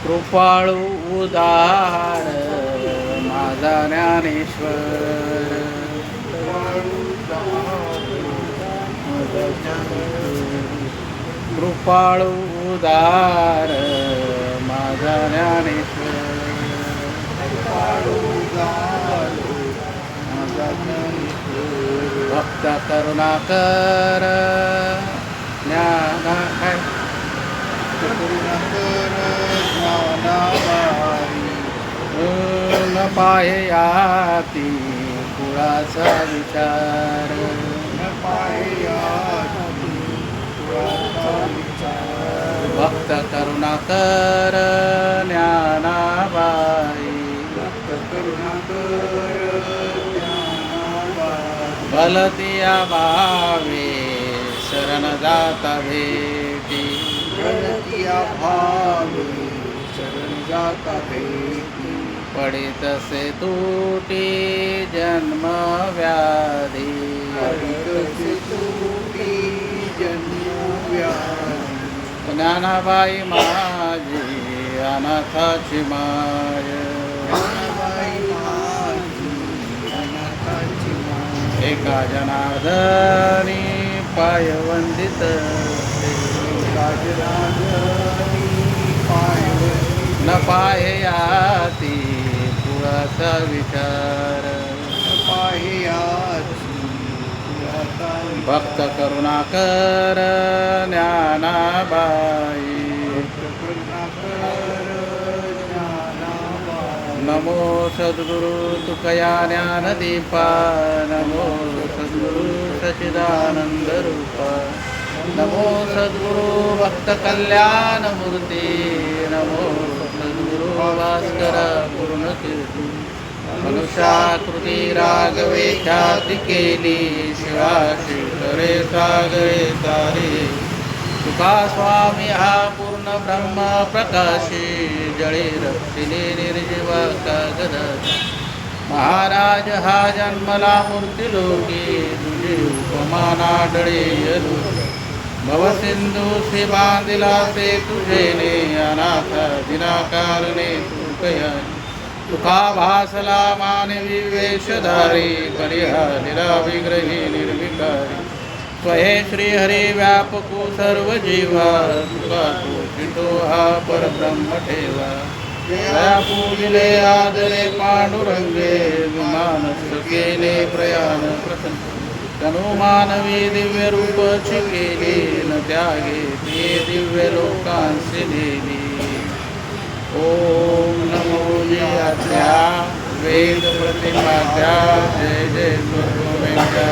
कृपाळू उदार माझा ज्ञानेश्वर. कृपाळू उदार माझा ज्ञानेश्वर. भक्त करुणाकर ज्ञाना काय न पाहयाती कुळाचा विचार. भक्त करुणाकर ज्ञानाबाई. बलतिया भावे शरण जाता भेटी. पडित से तुटी जन्म व्याधी. ज्ञानाबाई माझी अनाथाची माय. एका जनार्दनी पाय वंदित. न पाहयाती कुळाचा विचार. भक्त करुणाकर ज्ञानाबाई. नमो सद्गुरु तुकया ज्ञानदीपा. नमो सद्गुरु सच्चिदानंद रूपा. नमो सद्गुरु भक्त कल्याण मूर्ती. नमो सद्गुरु भास्कर पूर्णकीर्ती. मनुष्याकृती रागवे ख्याती केली. शिवाशी करे सागरे तारे. तुका स्वामी हा पूर्ण ब्रह्म प्रकाशी. जळे रक्षिले निर्जीवा कागदात. महाराज हा जन्मला मूर्तिलोकी. तुझी उपमा नाडळे यलोकी. भवसिंधू श्री बांधिला ते तुझेने. अनाथ दिनाकारणे तू कयानी. तुका भासला मानवी वेशधारी. परिहारिला विग्रही निर्विकारी. स्वहे श्रीहरी व्यापकू सर्व जीवा. तुका तोषितो हा परब्रह्म ठेवा. दया पूजिले आदरे पांडुरंगे. मानस केले प्रयाण प्रसन्न. तनु मानवी दिव्य रूप केली. न त्यागे ते दिव्य लोकांसे दिली. ओम नमो जयात्या वेद प्रतिमात्या. जय जय स्वर्गमेत्या.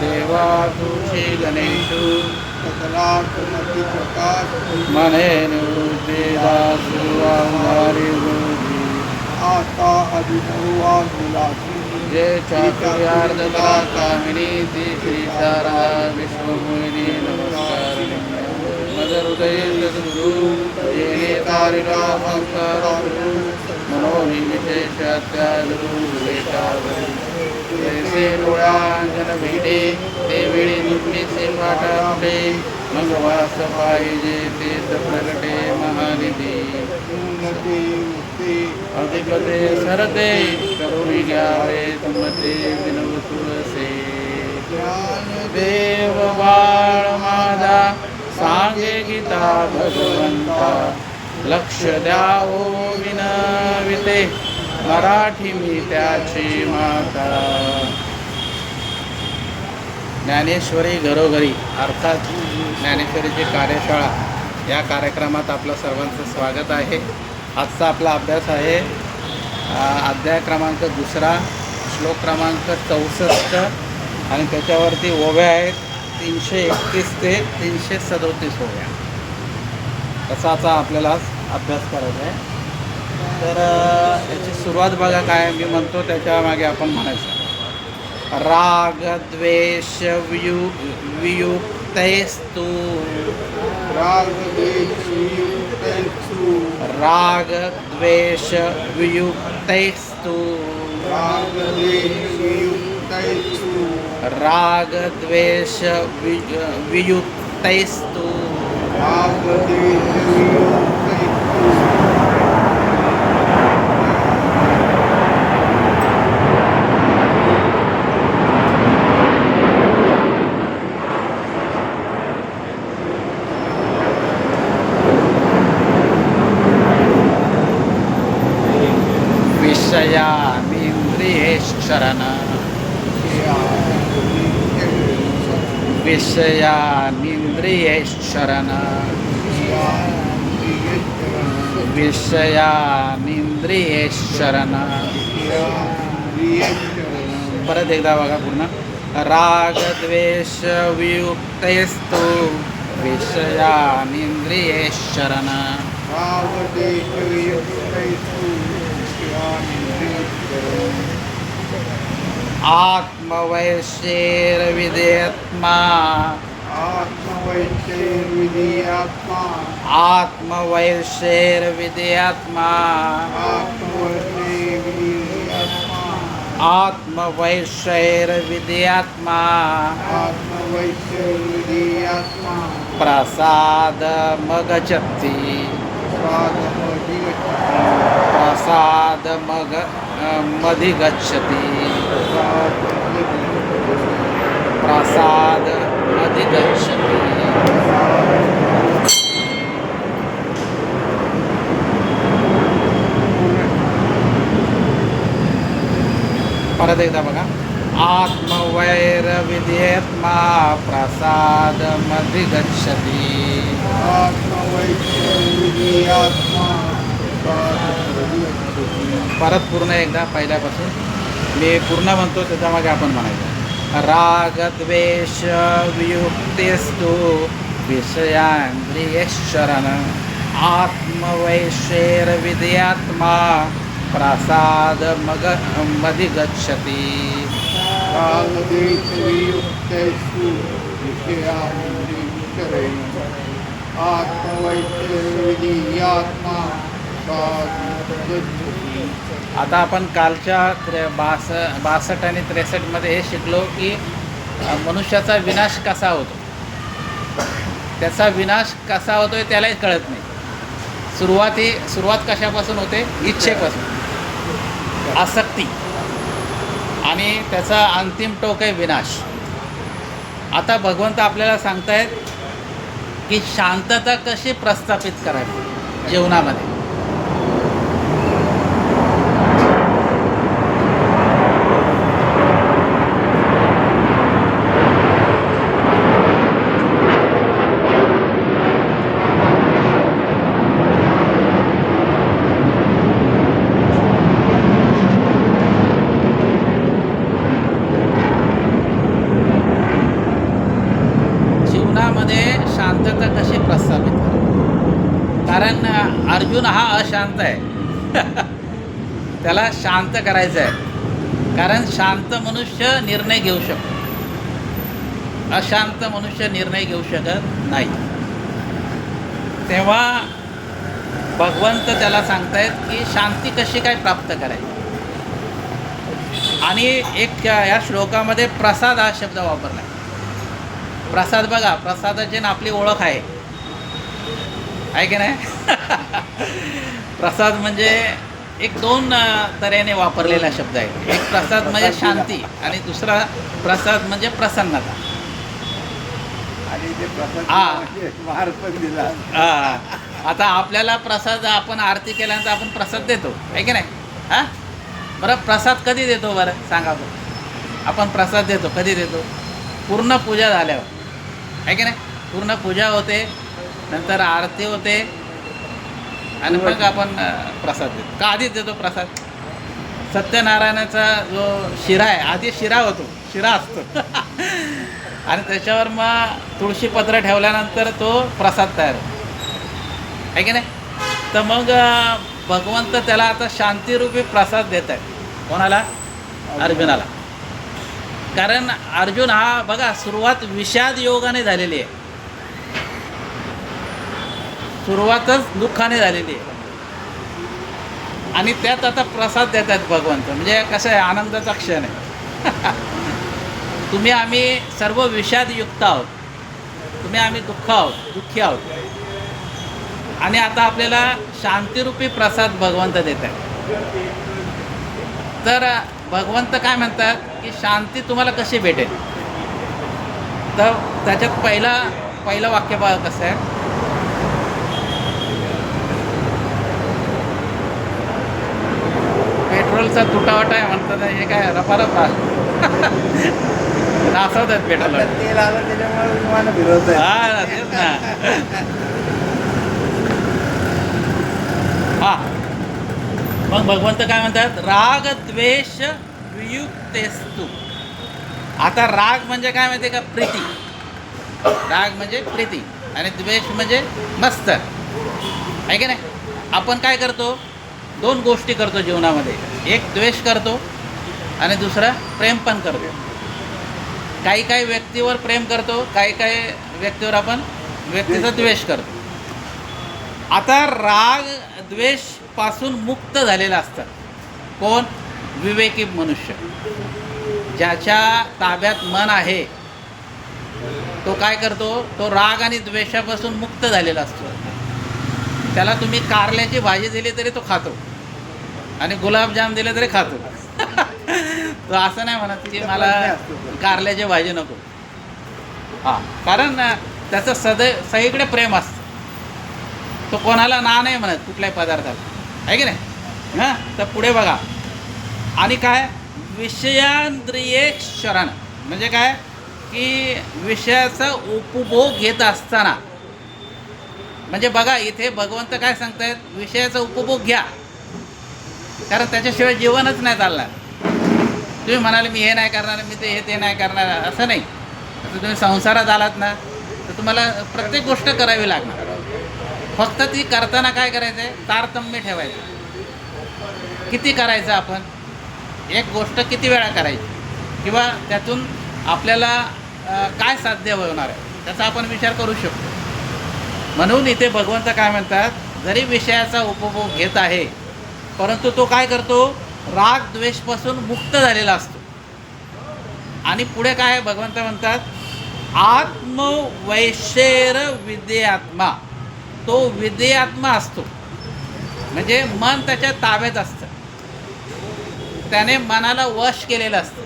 देवा तुझी गणेशु मनेनु देवासु अंगारी गुरुजी. आता अभिनव मुलाची. जय चातुर्यार्ध कला कामिनी ती श्री शारदा विश्वमोहिनी नमस्कार. मद हृदय सद्गुरु येणे तारिला संसार. मनोहि विशेषात्यागुरु वेटावरी. जैसे डोळ्यांजन भेटे ते वेळी नुकलीचे वाटावटे. मग वास पाहिजे तेच प्रगटे महानिधी. अधिपते सरते करुणी घ्यावे तुमचे विनव तुळसे. देव बाळ माझा सांगे गीता भगवंता. लक्ष द्यावो विनविते मराठी मी त्याची माता. ज्ञानेश्वरी घरोघरी अर्थात ज्ञानेश्वरीची कार्यशाळा या कार्यक्रमात आपलं सर्वांचं स्वागत आहे. आजचा आपला अभ्यास आहे अध्याय क्रमांक 2 श्लोक क्रमांक 64 आणि त्याच्यावरती ओव्या आहेत 331 ते 337 ओव्या. तसाचा आपल्याला अभ्यास करायचा आहे. तर याची सुरुवात बघा काय मी म्हणतो त्याच्या मागे आपण म्हणायचं. राग द्वेष वियुक्तैस्तु. राग द्वेष वियुक्तैस्तु. राग द्वेष वियुक्तैस्तु. विषयानिंद्रियेश्चरण विषयानिंद्रियेश्चरण विषयानिंद्रियेश्चरण परत एकदा बघा पूर्ण रागद्वेष वियुक्तेस्तु विषयानिंद्रियेश्चरण आत्मवैश्यैर्विदेत्मा आत्मवैश्यैर्विदेत्मा आत्मवैश्यैर्विदेत्मा प्रसादमगच्छति प्रसादमधिगच्छति प्रसादमधिगच्छति परत एकदा बघा आत्मवैरविदेत्मा प्रसादमधिगच्छति परत पूर्ण एकदा पहिल्यापासून मी पूर्ण म्हणतो त्याच्या मागे आपण म्हणायचं रागद्वेष वियुक्तेस्तु विषयान्द्रियेश्चरण आत्मवैश्यैर्विदेत्मा प्रसादमधिगच्छति आता आपण कालच्या 62 आणि 63 मध्ये हे शिकलो की मनुष्याचा विनाश कसा होतो. त्याचा विनाश कसा होतोय त्यालाही कळत नाही. सुरुवात कशापासून होते? इच्छेपासून, आसक्ती, आणि त्याचा अंतिम टोक आहे विनाश. आता भगवंत आपल्याला सांगतायत की शांतता कशी प्रस्थापित करावी जीवनामध्ये. शांतता कशी प्रस्थापित करावी, कारण अर्जुन हा अशांत आहे. त्याला शांत करायचं आहे, कारण शांत मनुष्य निर्णय घेऊ शकतो, अशांत मनुष्य निर्णय घेऊ शकत नाही. तेव्हा भगवंत त्याला सांगतायत की शांती कशी काय प्राप्त करायची. आणि एक या श्लोकामध्ये प्रसाद हा शब्द वापरला. प्रसाद बघा, प्रसादाची ना आपली ओळख आहे की नाही. प्रसाद म्हणजे एक 2 तऱ्हेने वापरलेला शब्द आहे. एक प्रसाद म्हणजे शांती आणि दुसरा प्रसाद म्हणजे प्रसन्नता. आणि ते प्रसाद पण दिला. आता आपल्याला प्रसाद, आपण आरती केल्यानंतर आपण प्रसाद देतो की नाही. हां, बरं प्रसाद कधी देतो बरं सांगा बरं. आपण प्रसाद देतो कधी देतो? पूर्ण पूजा झाल्यावर आहे की नाही. पूर्ण पूजा होते, नंतर आरती होते आणि मग आपण प्रसाद देतो. का आधीच देतो प्रसाद? सत्यनारायणाचा जो शिरा आहे, आधी शिरा होतो, शिरा असतो आणि त्याच्यावर मग तुळशीपत्र ठेवल्यानंतर तो प्रसाद तयार होतो आहे की नाही. तर मग भगवंत त्याला आता शांतिरूपी प्रसाद देत आहे. कोणाला? अर्जुनाला. कारण अर्जुन हा बघा सुरुवात विषाद योगाने झालेली आहे, सुरुवातच दुःखाने झालेली आहे आणि त्यात आता प्रसाद देत आहेत भगवंत. म्हणजे कसं आहे, आनंदाचा क्षण आहे. तुम्ही आम्ही सर्व विषादयुक्त आहोत, तुम्ही आम्ही दुःखी आहोत आणि आता आपल्याला शांतिरूपी प्रसाद भगवंत देतात. तर भगवंत काय म्हणतात की शांती तुम्हाला कशी भेटेल. तर त्याच्यात पहिलं वाक्य बघा कसं आहे. पेट्रोलचा तुटावटा आहे म्हणतात, हे काय रफा नाचवतात पेट्रोल. आता तेल आलं त्याच्यामुळे विमान फिरवत आहे. हा तेच ना. हा मग भगवंत काय म्हणतात, राग द्वेष वियुक्तेस्तु. आता राग म्हणजे काय माहिती का, प्रीती. राग म्हणजे प्रीती आणि द्वेष म्हणजे मस्त आहे की नाही. आपण काय करतो, दोन गोष्टी करतो जीवनामध्ये. एक द्वेष करतो आणि दुसरा प्रेम पण करतो. काही व्यक्तीवर प्रेम करतो, काही व्यक्तीवर आपण व्यक्तीचा द्वेष करतो. आता राग द्वेष पासून मुक्त झालेला असतात कोण, विवेकी मनुष्य. ज्याच्या ताब्यात मन आहे तो काय करतो, तो राग आणि द्वेषापासून मुक्त झालेला असतो. त्याला तुम्ही कारल्याची भाजी दिली तरी तो खातो आणि गुलाबजाम दिले तरी खातो. तो असं नाही म्हणत की मला कारल्याची भाजी नको. हां, कारण त्याचं सगळीकडे प्रेम असतं. तो कोणाला ना नाही म्हणत कुठल्याही पदार्थाला, आहे की नाही. हां, तर पुढे बघा. आणि काय, विषयांद्रिये शरण म्हणजे काय की विषयाचा उपभोग घेत असताना. म्हणजे बघा इथे भगवंत काय सांगतायत, विषयाचा उपभोग घ्या, कारण त्याच्याशिवाय जीवनच नाही चालणार. तुम्ही म्हणाले मी हे नाही करणार, मी ते नाही करणार, असं नाही. आता तुम्ही संसारात आलात ना, तर तुम्हाला प्रत्येक गोष्ट करावी लागणार. फक्त ती करताना काय करायचं आहे, तारतम्य ठेवायचं. किती करायचं आपण, एक गोष्ट किती वेळा करायची, किंवा त्यातून आपल्याला काय साध्य होणार आहे त्याचा आपण विचार करू शकतो. म्हणून इथे भगवंत काय म्हणतात, जरी विषयाचा उपभोग घेत आहे परंतु तो काय करतो, राग द्वेषपासून मुक्त झालेला असतो. आणि पुढे काय भगवंत म्हणतात, आत्मवैशेर विदेयात्मा. तो विदेयात्मा असतो म्हणजे मन त्याच्या ताब्यात असतं, त्याने मनाला वश केलेलं असतं.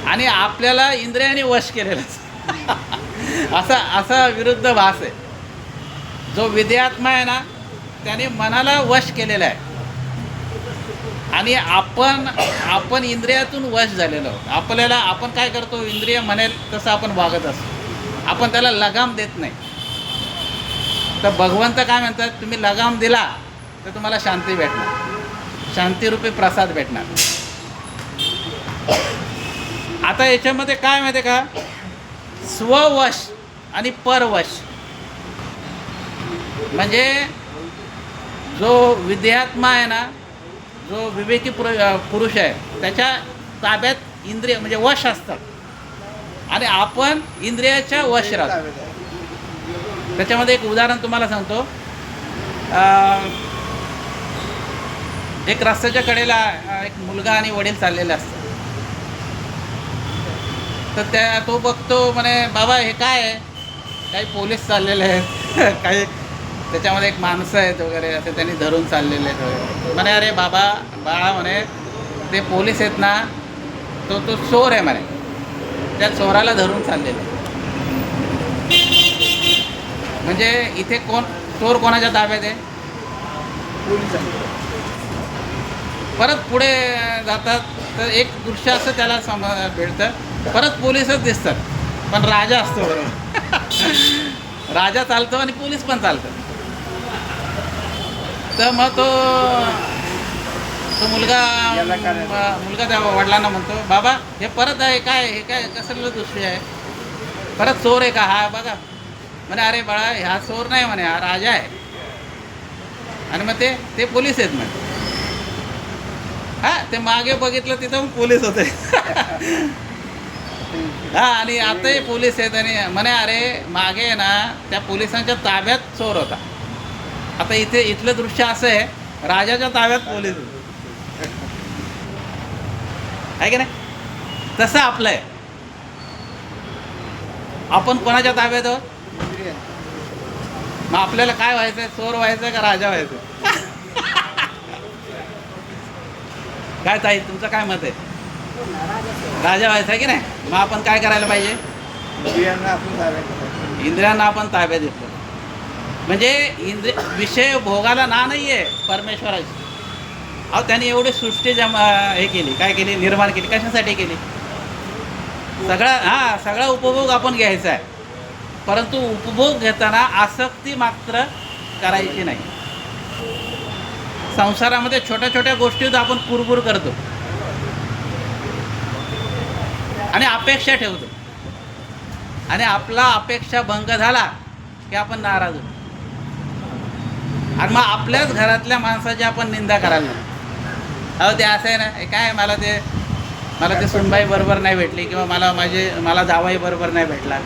आणि आपल्याला इंद्रियाने वश केलेलं असतं. असा विरुद्ध भास आहे. जो विदेयात्मा आहे ना, त्याने मनाला वश केलेलं आहे आणि आपण इंद्रियातून वश झालेलो आहोत. आपल्याला आपण काय करतो, इंद्रिय म्हणेल तसं आपण वागत असतो, आपण त्याला लगाम देत नाही. तर भगवंत काय म्हणतात, तुम्ही लगाम दिला तर तुम्हाला शांती भेटणार, शांतिरूपी प्रसाद भेटणार. आता याच्यामध्ये काय माहिती आहे का, स्ववश आणि परवश. म्हणजे जो विदेहात्मा आहे ना, जो विवेकी पुरुष आहे, त्याच्या ताब्यात इंद्रिय म्हणजे वश असतात आणि आपण इंद्रियाच्या वश राहतो. त्याच्यामध्ये एक उदाहरण तुम्हाला सांगतो. एक रस्त्याच्या कडेला एक मुलगा आणि वडील चाललेले असतात. तर तो बघतो, म्हणे बाबा हे काय आहे, काही पोलीस चाललेले आहेत, काही त्याच्यामध्ये एक माणसं आहेत वगैरे, असे त्यांनी धरून चाललेले आहेत वगैरे. म्हणे अरे बाळा म्हणे ते पोलीस आहेत ना, तो चोर आहे म्हणे, त्या चोराला धरून चाललेले. म्हणजे इथे चोर कोणाच्या ताब्यात आहे, परत पुढे जातात तर एक दृश्य असं त्याला भेटतं, परत पोलीसच दिसतात पण राजा असतो बरोबर. राजा चालतो आणि पोलीस पण चालतं. तर मग तो मुलगा त्या वडिलांना म्हणतो, बाबा हे परत आहे काय, हे काय कसलं दृश्य आहे, परत चोर आहे का हा बघा. म्हणे अरे बाळा हा चोर नाही म्हणे, हा राजा आहे. आणि मग ते पोलीस आहेत म्हणे. हां, ते मागे बघितलं तिथं पोलीस होते. हां, आणि आताही पोलीस आहेत. आणि म्हणे अरे मागे ना त्या पोलिसांच्या ताब्यात चोर होता, आता इथलं दृश्य असं आहे, राजाच्या ताब्यात पोलीस आहे की नाही. तसं आपलं आहे, आपण कोणाच्या ताब्यात आहोत, मग आपल्याला काय व्हायचंय? चोर व्हायचंय का राजा व्हायचं? काय ताई, तुमचं काय मत आहे? राजा व्हायचा की नाही? मग आपण काय करायला पाहिजे? इंद्रियांना आपण ताब्यात ठेवायचं. इंद्रियांना आपण ताब्यात घेतलं म्हणजे विषय भोगाला ना नाही आहे परमेश्वराची. अहो त्याने एवढी सृष्टी हे केली, काय केली? निर्माण केली. कशासाठी केली? सगळा उपभोग आपण घ्यायचा आहे, परंतु उपभोग घेताना आसक्ती मात्र करायची नाही. संसारामध्ये छोट्या छोट्या गोष्टीत आपण कुरबुर करतो आणि अपेक्षा ठेवतो, आणि आपला अपेक्षा भंग झाला की आपण नाराज होतो, आणि मग आपल्याच घरातल्या माणसाची आपण निंदा करायला लागतो. अहो ते असं आहे ना, हे काय मला ते सुनबाई बरोबर नाही भेटली, किंवा मला जावाई बरोबर नाही भेटला.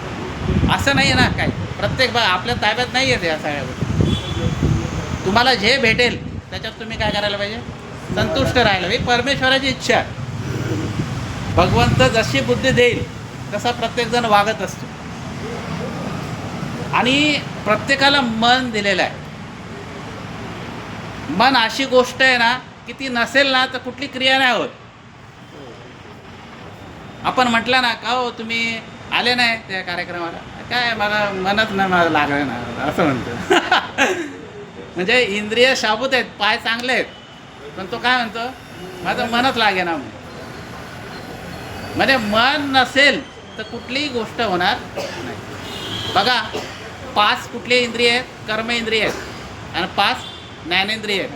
असं नाही आहे ना. काय प्रत्येक आपल्या ताब्यात नाही येते या सगळ्या गोष्टी. तुम्हाला जे भेटेल त्याच्यात तुम्ही काय करायला पाहिजे? संतुष्ट राहायला पाहिजे. परमेश्वराची इच्छा, भगवंत जशी बुद्धी देईल तसा प्रत्येकजण वागत असतो, आणि प्रत्येकाला मन दिलेलं आहे. मन अशी गोष्ट आहे ना की ती नसेल ना तर कुठली क्रिया नाही होत. आपण म्हटलं ना का हो तुम्ही आले नाही त्या कार्यक्रमाला, काय मला मनच नाही, मला लागलं ना, असं म्हणतो. म्हणजे इंद्रिय शाबूत आहेत, पाय चांगले आहेत, पण तो काय म्हणतो? माझं मनच लागे ना. म्हणजे मन नसेल तर कुठलीही गोष्ट होणार नाही. बघा, 5 कुठले इंद्रिय आहेत? कर्म इंद्रिय आहेत, आणि 5 ज्ञानेंद्रिय आहेत,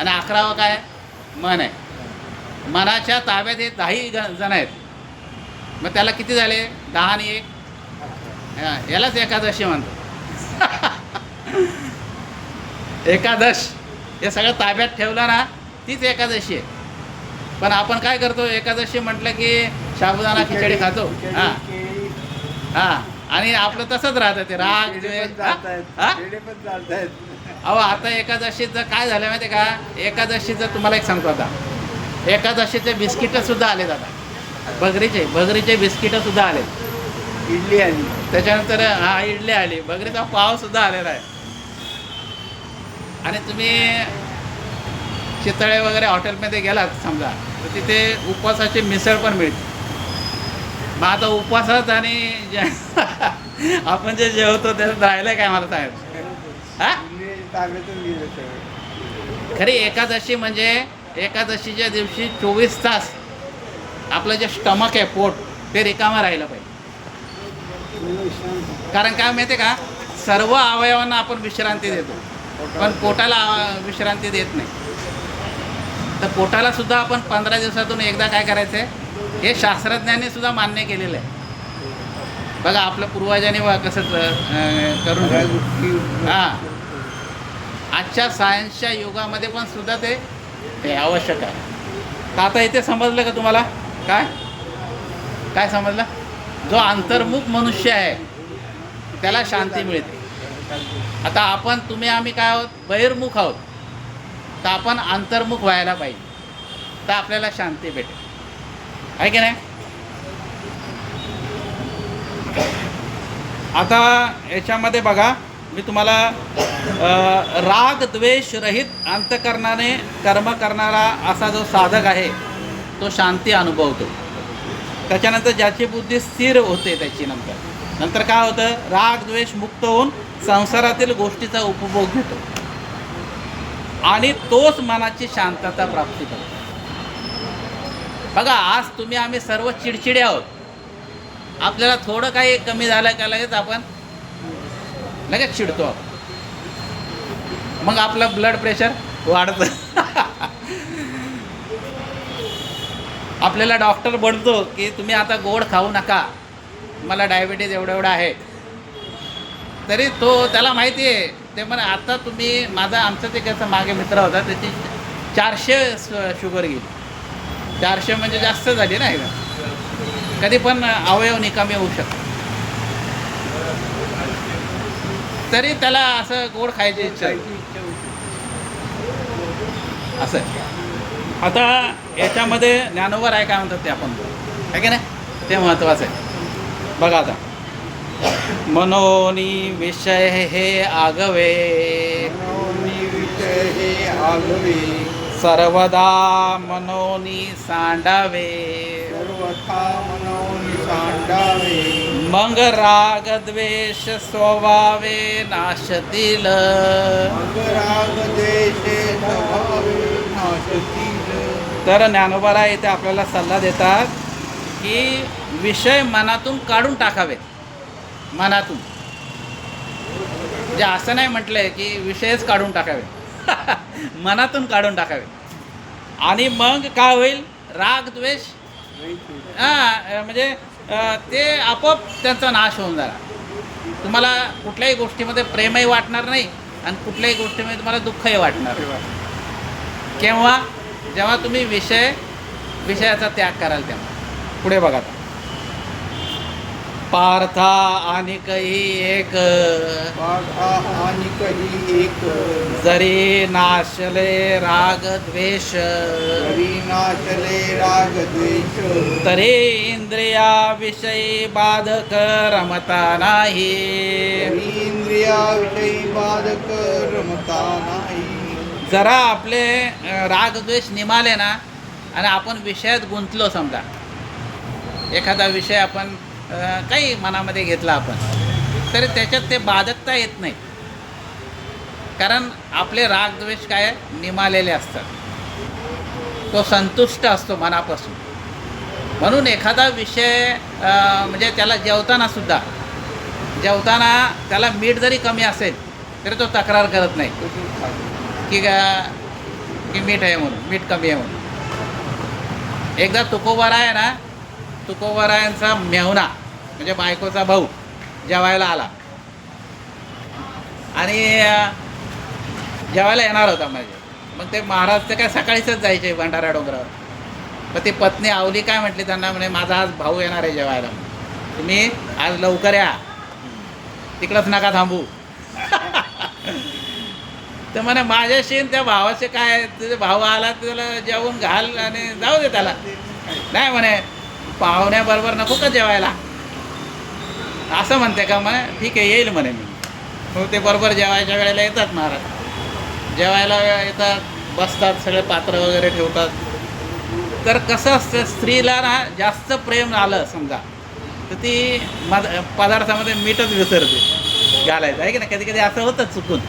आणि 11वं काय? मन आहे. मनाच्या ताब्यात हे 10 जण आहेत. मग त्याला किती झाले? 10 आणि 1, यालाच एकादशी म्हणतो. एकादश हे सगळं ताब्यात ठेवलं ना, तीच एकादशी आहे. पण आपण काय करतो? एकादशी म्हटलं की साबुदाणा खिचडी खातो. हां, आणि आपलं तसंच राहतं, ते राग द्वेष. अहो आता एकादशीचं काय झालं माहिती आहे का? एकादशीचं तुम्हाला एक सांगतो. आता एकादशीचे बिस्किटंसुद्धा आलेत. आता भगरीचे बिस्किटंसुद्धा आले. इडली आली, त्याच्यानंतर इडली आली, भगरीचा पावसुद्धा आलेला आहे. आणि तुम्ही चितळे वगैरे हॉटेलमध्ये गेलात समजा, तर तिथे उपवासाची मिसळ पण मिळते. मग आता उपवासात आणि आपण जे जेवतो त्याच्यात राहिलं काय? मला सांग. ताब्यातून गेलं सगळं. खरी एकादशी म्हणजे एकादशीच्या दिवशी 24 तास आपलं जे स्टमक आहे, पोट, ते रिकामं राहिलं पाहिजे. कारण काय माहिती आहे का? सर्व अवयवांना आपण विश्रांती देतो, पण पोटाला विश्रांती देत नाही. तर पोटाला सुद्धा आपण 15 दिवसातून एकदा काय करायचं आहे, हे शास्त्रज्ञांनी सुद्धा मान्य केलेलं आहे. बघा आपल्या पूर्वजांनी कसं करून. हां, आजच्या सायन्सच्या युगामध्ये पण सुद्धा ते आवश्यक आहे. तर आता इथे समजलं का तुम्हाला? काय समजलं? जो अंतर्मुख मनुष्य आहे त्याला शांती मिळते. आता तुम्ही आम्ही काय आहोत? बहिर्मुख आहोत. तर आपण अंतर्मुख व्हायला पाहिजे, तर आपल्याला शांती भेटेल, आहे की नाही? आता याच्यामध्ये बघा, मी तुम्हाला राग द्वेष रहित अंतःकरणाने कर्म करणारा असा जो साधक आहे तो शांती अनुभवतो. त्याच्यानंतर ज्याची बुद्धी स्थिर होते, त्याची नंतर काय होतं? राग द्वेष मुक्त होऊन संसारातील गोष्टीचा उपभोग घेतो, आणि तोच मनाची शांतता प्राप्ती करतो. बघा, आज तुम्ही आम्ही सर्व चिडचिडे आहोत. आपल्याला थोडं काही कमी झालं का लगेच चिडतो. मग आपलं ब्लड प्रेशर वाढतं. आपल्याला डॉक्टर म्हणतो की तुम्ही आता गोड खाऊ नका, मला डायबिटीज एवढा आहे. तरी त्याला माहिती आहे. ते म्हणे आता तुम्ही आमचं ते कसं मागे मित्र होता, त्याची 400 शुगर गेली. 400 म्हणजे जास्त झाली ना. कधी पण अवयव निकामी होऊ शकतो. तरी त्याला असं गोड खायची इच्छा असं. आता याच्यामध्ये ज्ञानोबा राय काय म्हणतात ते आपण आहे की नाही, ते महत्त्वाचं आहे. बघा आता मनोनी विषय हे आगवे मनोनी विषय हे आगवे सर्वदा मनोनी सांडावे सर्वथा मनोनी सांडावे मग राग द्वेष स्वभावे नाशतील मग राग द्वेषे स्वभावे नाशतील तर ज्ञानोबा इथे आपल्याला सल्ला देतात की विषय मनातून काढून टाकावेत मनातून. म्हणजे असं नाही म्हटलंय की विषयच काढून टाकावे मनातून काढून टाकावे आणि मग काय होईल राग द्वेष म्हणजे ते आपोआप त्यांचा नाश होऊन जाणार. तुम्हाला कुठल्याही गोष्टीमध्ये प्रेमही वाटणार नाही आणि कुठल्याही गोष्टीमध्ये तुम्हाला दुःखही वाटणार. केव्हा? जेव्हा तुम्ही विषयाचा त्याग कराल तेव्हा. पुढे बघा पार्था आणि काही एक पार्था आणि काही एक जरी नाशले राग द्वेष जरी नाचले राग द्वेष तरी इंद्रिया विषयी बाधक रमता नाही. तरी इंद्रियाविषयी बाधक रमता नाही. जरा आपले राग द्वेष निमाले ना आणि आपण विषयात गुंतलो समजा एखादा विषय आपण काही मनामध्ये घेतला आपण तरी त्याच्यात ते बाधकता येत नाही कारण आपले राग द्वेष काय निमालेले असतात. तो संतुष्ट असतो मनापासून. म्हणून एखादा विषय म्हणजे त्याला जेवताना त्याला मीठ जरी कमी असेल तरी तो तक्रार करत नाही की मीठ आहे म्हणून मीठ कमी आहे म्हणून. एकदा तुकोबारायांचा मेहुणा म्हणजे बायकोचा भाऊ जेवायला आला आणि जेवायला येणार होता म्हणजे. मग ते महाराज ते काय सकाळीच जायचे भंडारा डोंगरावर. मग ती पत्नी आवली काय म्हटली त्यांना म्हणे माझा आज भाऊ येणार आहे जेवायला तुम्ही आज लवकर या तिकडंच नका थांबू. तर म्हणे माझ्याशी त्या भावाचे काय तुझे भाऊ आला त्याला जेवून घाल आणि जाऊ दे त्याला. नाही म्हणे पाहुण्याबरोबर नको का जेवायला असं म्हणते का म्हणे. ठीक आहे येईल म्हणे मी. मग ते बरोबर जेवायच्या वेळेला येतात महाराज. जेवायला येतात बसतात सगळे पात्र वगैरे ठेवतात. तर कसं असतं स्त्रीला ना जास्त प्रेम आलं समजा तर ती पदार्थामध्ये मीठच विसरते घालायचं आहे की नाही. कधी कधी असं होतं चुकून.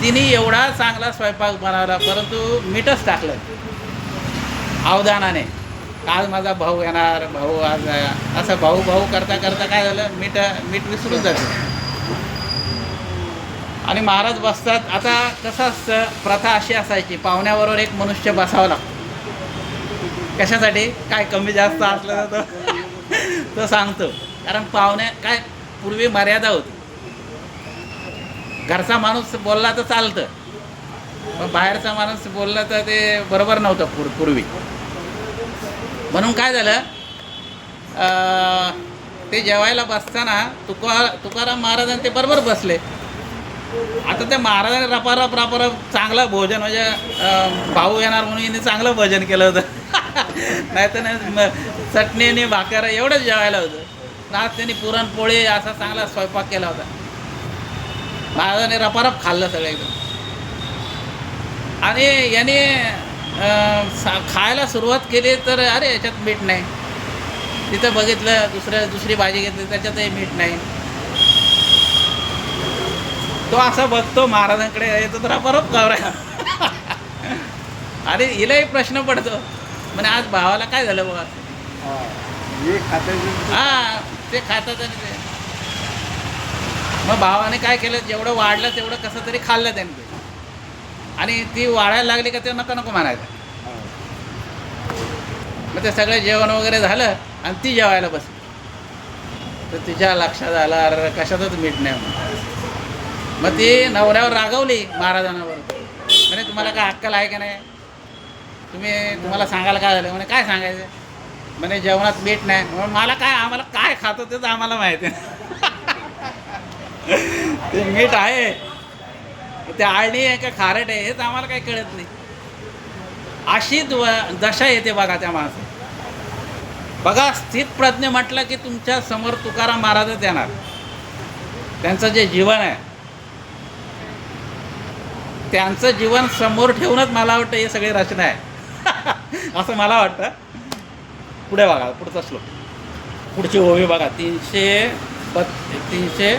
तिने एवढा चांगला स्वयंपाक बनवला परंतु मीठच टाकलं अवधानाने. आज माझा भाऊ येणार भाऊ आज असं भाऊ करता करता काय झालं मीठ विसरून जाते. आणि महाराज बसतात. आता कसं असतं प्रथा अशी असायची पाहुण्याबरोबर एक मनुष्य बसावा लागतो. कशासाठी? काय कमी जास्त असलं तर तो सांगतो. कारण पाहुण्या काय पूर्वी मर्यादा होती. घरचा माणूस बोलला तर चालतं पण बाहेरचा माणूस बोलला तर ते बरोबर नव्हतं पूर्वी. म्हणून काय झालं ते जेवायला बसताना तुकाराम महाराजांनी ते बरोबर बसले. आता त्या महाराजांनी रपारप चांगलं भोजन म्हणजे भाऊ येणार म्हणून हिने चांगलं भोजन केलं होतं. नाही तर चटणीने भाकर एवढंच जेवायला होतं. आज त्यांनी पुरणपोळी असा चांगला स्वयंपाक केला होता. महाराजांनी रपारप खाल्लं सगळं एकदम. आणि याने खायला सुरुवात केली तर अरे याच्यात मीठ नाही. तिथं बघितलं दुसरी भाजी घेतली त्याच्यातही मीठ नाही. तो असा बघतो महाराजांकडे येतो तर रपारप गावरा. आणि हिलाही प्रश्न पडतो म्हणे आज भावाला काय झालं बघा. हां ते खातात आणि ते मग भावाने काय केलं जेवढं वाढलं तेवढं कसं तरी खाल्लं त्यांनी. आणि ती वाढायला लागली का ते नको म्हणायचं. मग ते सगळं जेवण वगैरे झालं आणि ती जेवायला बसली. तर तिच्या लक्षात आलं अरे कशातच मीठ नाही म्हणून. मग ती नवऱ्यावर रागवली महाराजांवर. म्हणे तुम्हाला काय अक्कल आहे का नाही तुम्हाला सांगायला काय झालं. म्हणे काय सांगायचं. म्हणे जेवणात मीठ नाही. म्हणून मला काय आम्हाला काय खातो तेच आम्हाला माहिती आहे. ते मीठ आहे ते आळणी आहे का खारट आहे हेच आम्हाला काही कळत नाही. अशी दशा येते बघा त्या माणसाला. बघा, स्थित प्रज्ञ म्हटलं की तुमच्या समोर तुकाराम महाराजच येणार. त्यांचं जे जीवन आहे, त्यांचं जीवन समोर ठेवूनच मला वाटतं हे सगळी रचना आहे असं मला वाटतं. पुढे बघा, पुढचा श्लोक, पुढची ओवी बघा, 332.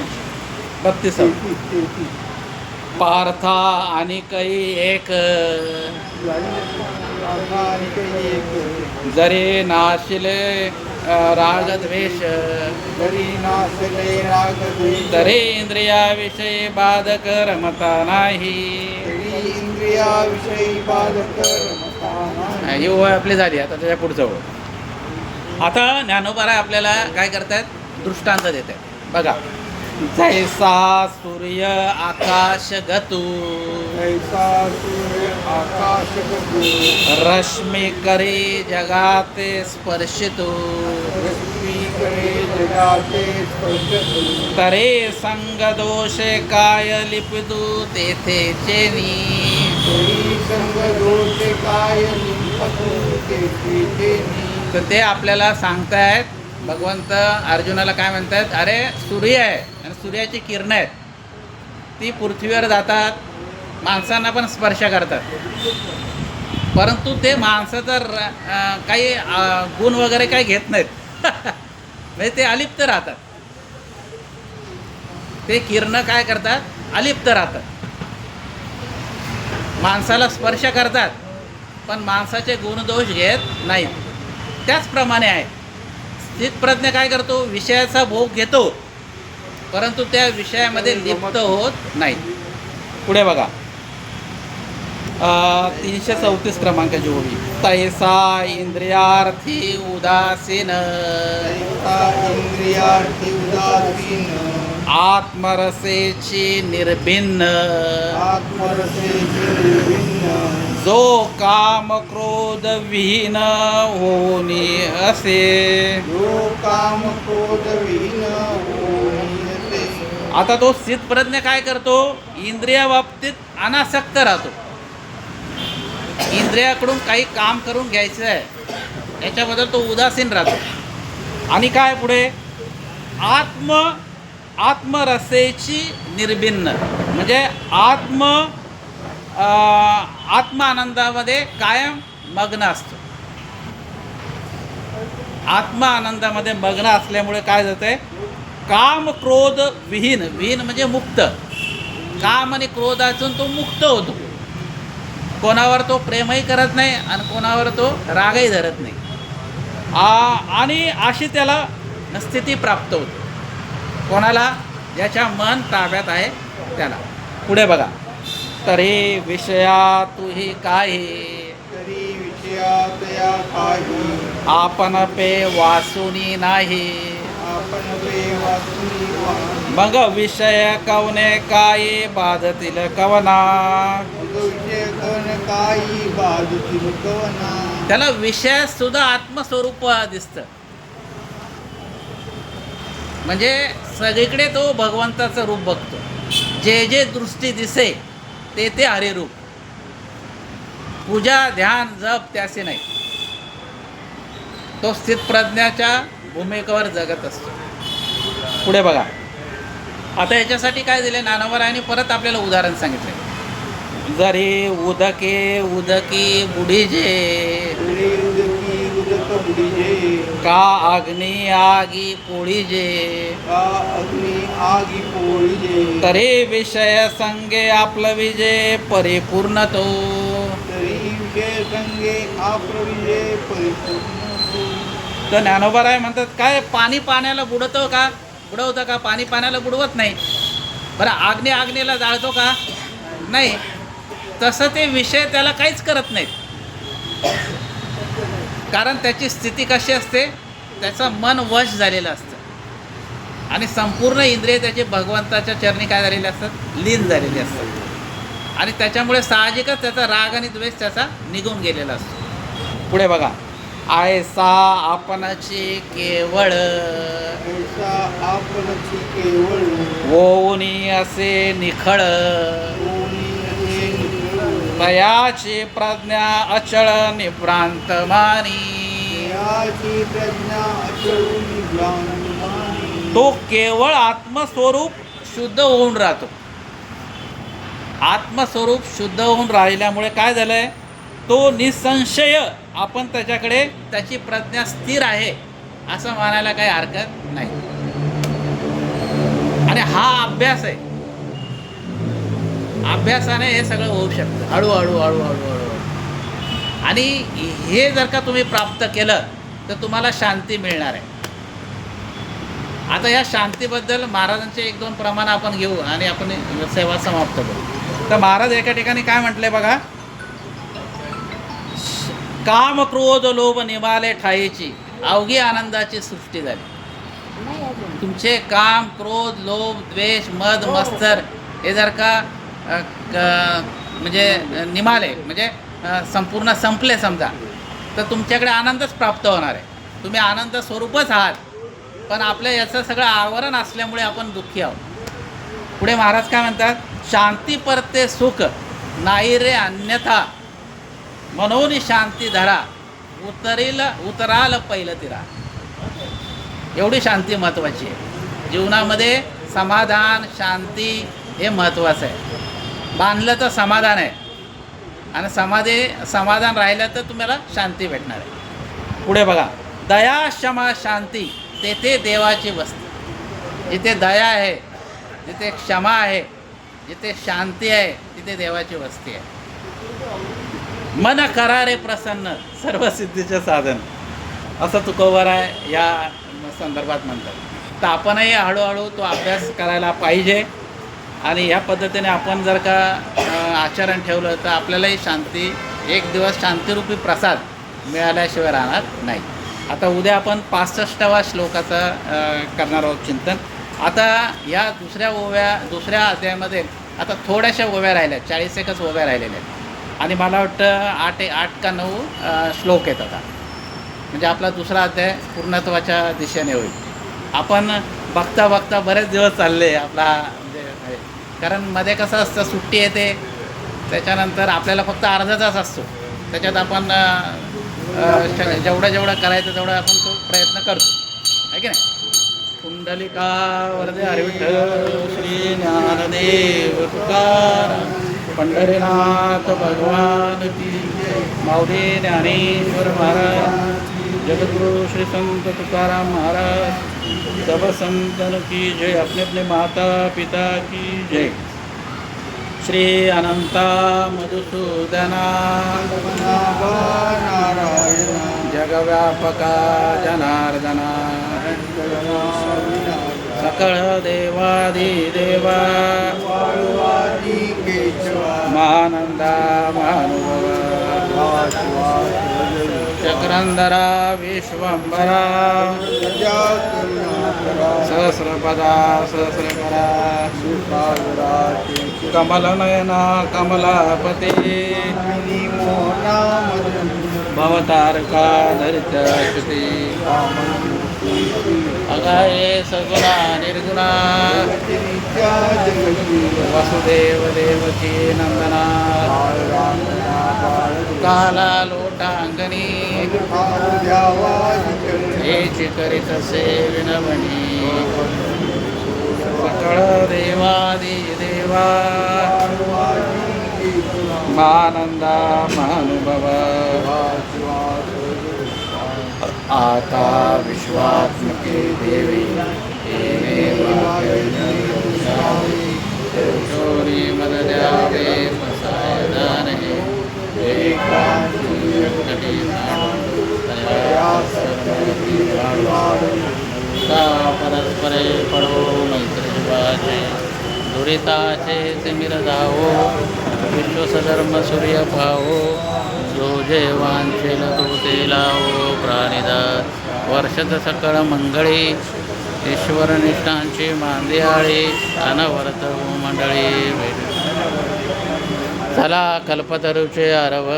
पार्था आणि काही एक जरी नाशिले रागद्वेष तरी इंद्रियाविषयी बाधक रमता नाही. ही ओळ आपली झाली. आता त्याच्या पुढचं ओळ. आता ज्ञानोबाराय आपल्याला काय करतायत, दृष्टांत देत आहेत. बघा, जैसा सूर्य आकाश गतू रश्मी करी जगाते स्पर्शितो तरे संग दोषे काय लिपितू तेथे चेनी. तर ते आपल्याला सांगतायत, भगवंत अर्जुनाला काय म्हणतात, अरे सूर्य आहे आणि सूर्याची किरणं आहेत, ती पृथ्वीवर जातात, माणसांना पण स्पर्श करतात, परंतु ते माणसाचं काही गुण वगैरे काही घेत नाहीत म्हणजे ते अलिप्त राहतात. ते किरणं काय करतात, अलिप्त राहतात, माणसाला स्पर्श करतात पण माणसाचे गुणदोष घेत नाहीत. त्याचप्रमाणे आहे, स्थितप्रज्ञ काय करतो, विषयाचा भोग घेतो परंतु त्या विषयामध्ये लिप्त होत नाही. पुढे बघा, 334 क्रमांकाची ओवी. तैसा इंद्रियार्थी उदासीन आत्मरसेची निर्भिन्न जो काम क्रोध विहीन होनी असे. आता तो स्थितप्रज्ञ काय करतो, इंद्रिया बाबतीत अनासक्त राहतो. इंद्रियाकडून काही काम करून घ्यायचं आहे याच्याबद्दल तो उदासीन राहतो. आणि काय पुढे, आत्मरसेची निर्भिन्न म्हणजे आत्म आनंदामध्ये कायम मग्न असतो. आत्म आनंदामध्ये मग्न असल्यामुळे काय जाते, काम क्रोध विहीन, विहीन म्हणजे मुक्त, काम आणि क्रोधातून तो मुक्त होतो. कोणावर तो प्रेमही करत नाही आणि कोणावर तो रागही धरत नाही. आणि अशी त्याला स्थिती प्राप्त होते. कोणाला, ज्याच्या मन ताब्यात आहे त्याला. पुढे बघा, तरी विषया तुही काही आपण पे वासुनी नाही. मग विषय कवने काही बाधतील कवना. त्याला विषय सुद्धा आत्मस्वरूप दिसतं. म्हणजे सगळीकडे तो भगवंताचं रूप बघतो. जे जे दृष्टी दिसे ते ते हरिरूप. पूजा ध्यान जप त्याचे नाही. तो स्थितप्रज्ञाच्या भूमिकेवर जगत असतो. पुढे बघा, आता याच्यासाठी काय दिले, ज्ञानोबारायांनी परत आपल्याला उदाहरण सांगितले. जरी उदके उदकी बुडीजे का अग्नी आगी पोळीजे तरी विषय संगे आपलं विजय परिपूर्ण तो. तर ज्ञानोबाराय म्हणतात, काय पाणी पाण्याला बुडवतं का, बुडवतं का, पाणी पाण्याला बुडवत नाही. बरं, अग्नीला जाळतो का, नाही. तसं ते विषय त्याला काहीच करत नाहीत. कारण त्याची स्थिती कशी असते, त्याचं मन वश झालेलं असतं आणि संपूर्ण इंद्रिय त्याचे भगवंताच्या चरणी काय झालेले असतात, लीन झालेले असतात. आणि त्याच्यामुळे साहजिकच त्याचा राग आणि द्वेष त्याचा निघून गेलेला असतो. पुढे बघा, आयसा आपणची केवळ होऊनी असे निखळ तयाची प्रज्ञा अचळ निभ्रांत मानी. याची प्रज्ञा अचळून जाणून तो केवळ आत्मस्वरूप शुद्ध होऊन राहतो. आत्मस्वरूप शुद्ध होऊन राहिल्यामुळे काय झालंय, तो निसंशय आपण त्याच्याकडे त्याची प्रज्ञा स्थिर आहे असं म्हणायला काही हरकत नाही. आणि हा अभ्यास आहे. अभ्यासाने हे सगळं होऊ शकतं हळूहळू हळूहळू हळूहळू. आणि हे जर का तुम्ही प्राप्त केलं तर तुम्हाला शांती मिळणार आहे. आता या शांतीबद्दल महाराजांचे 1-2 प्रमाण आपण घेऊ आणि आपण सेवा समाप्त करू. तर महाराज एका ठिकाणी काय म्हटले बघा, काम क्रोध लोभ निभाले ठाईची अवघी आनंदाची सृष्टी झाली. तुमचे काम क्रोध लोभ द्वेष मद मत्सर हे जर का म्हणजे निमाले म्हणजे संपूर्ण संपले समजा, तर तुमच्याकडे आनंदच प्राप्त होणार आहे. तुम्ही आनंद स्वरूपच आहात, पण आपल्या याचं सगळं आवरण असल्यामुळे आपण दुःखी आहोत. पुढे महाराज काय म्हणतात, शांती परते सुख नाही रे अन्यथा म्हणून शांती धरा उतराल पहिलं तिरा. एवढी शांती महत्त्वाची आहे. जीवनामध्ये समाधान शांती हे महत्त्वाचं आहे. बांधलं तर समाधान आहे आणि समाधान राहिलं तर तुम्हाला शांती भेटणार आहे. पुढे बघा, दया क्षमा शांती तेथे देवाची वस्ती. जिथे दया आहे, जिथे क्षमा आहे, जिथे शांती आहे, तिथे देवाची वस्ती आहे. मन करारे प्रसन्न सर्व सिद्धीचे साधन असं तुकोबराय या संदर्भात म्हणतात. तर आपणही हळूहळू तो अभ्यास करायला पाहिजे. आणि ह्या पद्धतीने आपण जर का आचरण ठेवलं तर आपल्यालाही शांती, एक दिवस शांतिरूपी प्रसाद मिळाल्याशिवाय राहणार नाही. आता उद्या आपण 65व्या श्लोकाचं करणार आहोत चिंतन. आता या दुसऱ्या अध्यायामध्ये आता थोड्याशा ओव्या राहिल्या, 40 ओव्या राहिलेल्या आहेत. आणि मला वाटतं 8 का 9 श्लोक आहेत आता. म्हणजे आपला दुसरा अध्याय पूर्णत्वाच्या दिशेने होईल. आपण बघता बघता बरेच दिवस चालले आपला म्हणजे, कारण मध्ये कसं असतं, सुट्टी येते, त्याच्यानंतर आपल्याला फक्त अर्धा तास असतो. त्याच्यात आपण जेवढं करायचं तेवढं आपण तो प्रयत्न करतो, आहे की नाही. कुंडलिका वरदे हरी विठ्ठल श्री ज्ञानदेव तुकाराम पंढरीनाथ भगवान की जय. माऊली ज्ञानेश्वर महाराज, जगद्गुरु श्री संत तुकाराम महाराज, सब संतन की जय. अपने अपने माता पिता की जय. श्री अनंता मधुसूदना नारायण जगव्यापका जनार्दना सकळ देवादिदेवा महानंदा महानुभवा चक्रंदरा विश्वंभरा सहस्रपदा सहस्रकरा कमलनयना कमलापते भवतारका धरितश्रुती अगाये सगुणा निर्गुणा वसुदेव देवकी नंदना काला लोटांगणी हेची करीत से विनवणी सकळ देवादिदेवा मानंदा महानुभवा आता विश्वात्मके देवी चोरी मद द्यावे पसायदान परस्परे पडो मैत्री शिवाचे दुरिताचे तिमिर जावो विश्वसधर्म सूर्य पावो जो जेवांचेल तो ते लावो प्राणिदास वर्षत सकळ मंगळी ईश्वर निष्ठांची मांदियाळी अनवर्त मंडळी चला कल्पतरूचे आरव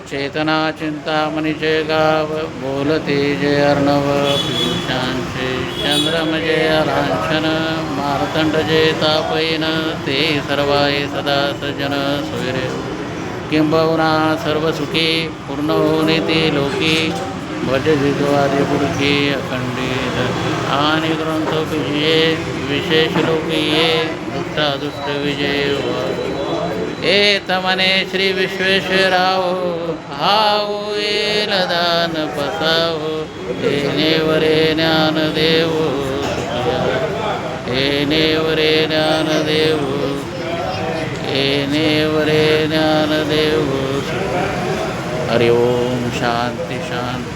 चेतना चिंतामणीचे गाव बोलते जे अर्णव पियुषांचे चंद्रम जे लांछन मार्तंड जे तापैन ते सर्वाय सदा सज्जन सोयरे किंबहुना सर्व सुखी पूर्ण होणे ते लोकी वजविद्वादी पुरखी अखंडित आणि ग्रंथ विजये विशेष लोकीये दुष्टादुष्ट विजय तमने श्री विश्वेश्वराव हाओ येल दान पसावो येणेवरे ज्ञानदेव येणेवरे ज्ञानदेव येणेवरे ज्ञानदेव हरि ओम शांती शांती